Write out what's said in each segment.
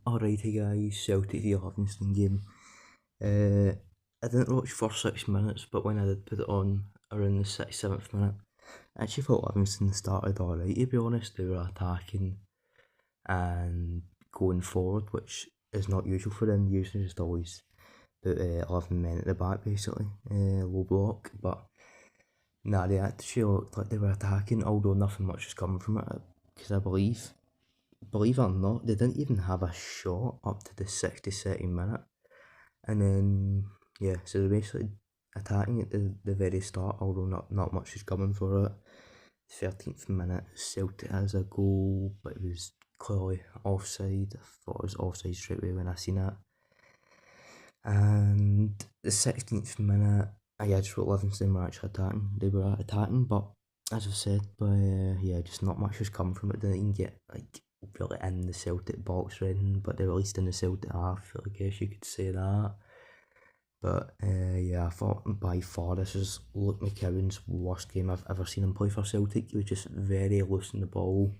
Alrighty guys, Celtic v Livingston game. I didn't watch first 6 minutes, but when I did put it on around the 67th minute, I actually thought Livingston started alright, to be honest. They were attacking and going forward, which is not usual for them. Usually just always put 11 men at the back basically, low block. But nah, they actually looked like they were attacking, although nothing much was coming from it, because I believe it or not, they didn't even have a shot up to the 62nd minute. And then, yeah, so they're basically attacking at the very start, although not much is coming for it. 13th minute, Celtic has a goal, but it was clearly offside. I thought it was offside straight away when I seen it. And the 16th minute, I just thought Livingston were actually attacking. They were attacking, but as I've said, yeah, just not much was coming from it. They didn't even get really in the Celtic box or anything, but they were at least in the Celtic half, I guess you could say that. But yeah, I thought by far this is Luke McCowan's worst game I've ever seen him play for Celtic. He was just very loose in the ball,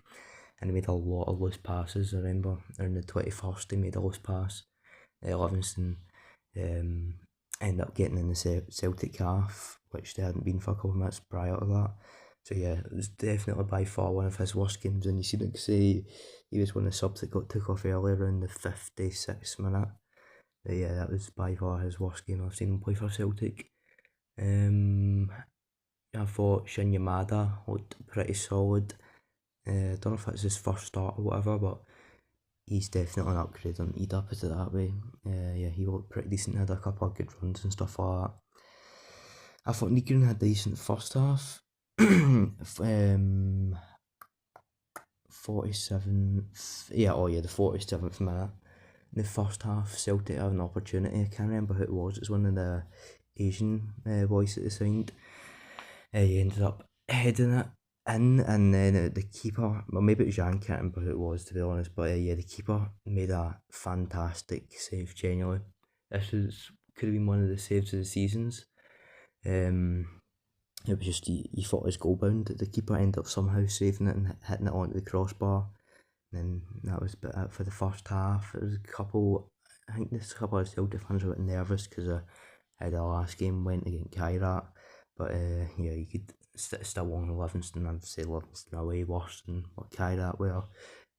and he made a lot of loose passes. I remember in the 21st he made a loose pass. Livingston ended up getting in the Celtic half, which they hadn't been for a couple of minutes prior to that. So yeah, it was definitely by far one of his worst games, and you see, like, say, he was one of the subs that got took off earlier around the 56th minute. But yeah, that was by far his worst game I've seen him play for Celtic. I thought Shin Yamada looked pretty solid. Don't know if it's his first start or whatever, but he's definitely an upgrade on Ida, put it that way. Yeah, he looked pretty decent, had a couple of good runs and stuff like that. I thought nygren had a decent first half. 47th, the 47th minute. In the first half, Celtic had an opportunity. I can't remember who it was. It's one of the Asian boys that they signed. He ended up heading it in, and then the keeper, well, maybe it was Jan, can't remember who it was, to be honest, but yeah, the keeper made a fantastic save, genuinely. Could have been one of the saves of the seasons. It was just, he thought it was goal bound. The keeper ended up somehow saving it and hitting it onto the crossbar. And then that was about it for the first half. There was I think there's a couple of Celtic fans were a bit nervous because how the last game went against Kairat. But yeah, you could still won Livingston. I'd say Livingston are way worse than what Kairat were.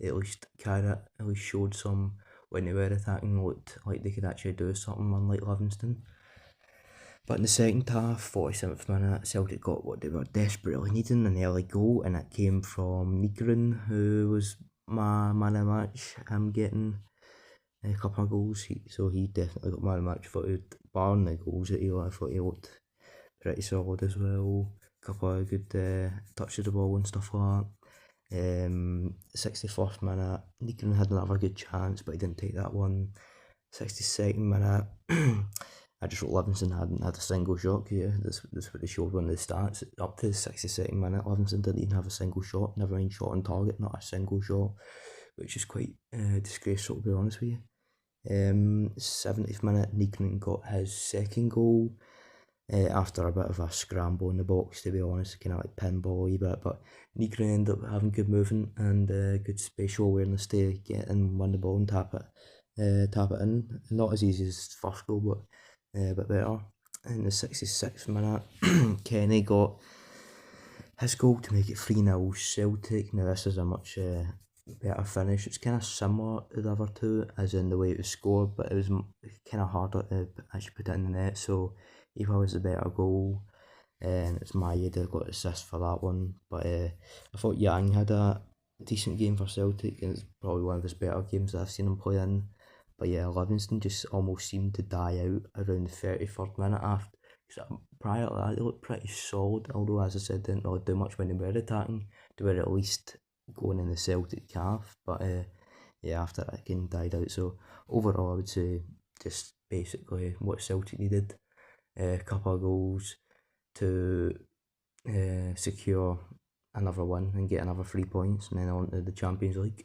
At least Kairat at least showed some, when they were attacking, looked like they could actually do something, unlike Livingston. But in the second half, 47th minute, Celtic got what they were desperately needing, an early goal, and it came from Nygren, who was my man of the match. Him getting a couple of goals, so he definitely got man of the match footed. Barring the goals that I thought he looked pretty solid as well. A couple of good touches of the ball and stuff like that. 61st minute, Nygren had another good chance, but he didn't take that one. 62nd minute, I just wrote Livingston hadn't had a single shot. Yeah, that's what they showed one of the stats. Up to the 62nd minute, Livingston didn't even have a single shot, never mind shot on target, not a single shot, which is quite disgraceful, to be honest with you. 70th minute, Nygren got his second goal after a bit of a scramble in the box, to be honest, kind of like pinball a wee bit, but Nygren ended up having good movement and good spatial awareness to get in, win the ball and tap it in. Not as easy as first goal, but a bit better. In the 66th minute, Kenny got his goal to make it 3-0 Celtic. Now this is a much better finish. It's kind of similar to the other two, as in the way it was scored, but it was kind of harder to actually put it in the net, so he was the better goal. And it's Maya that got assist for that one. But I thought Yang had a decent game for Celtic, and it's probably one of his better games that I've seen him play in. But yeah, Livingston just almost seemed to die out around the 33rd minute after. Cause prior to that, they looked pretty solid, although, as I said, didn't really do much when they were attacking. They were at least going in the Celtic half, but yeah, after that game died out. So overall, I would say just basically what Celtic needed. A couple of goals to secure another win and get another 3 points, and then on to the Champions League.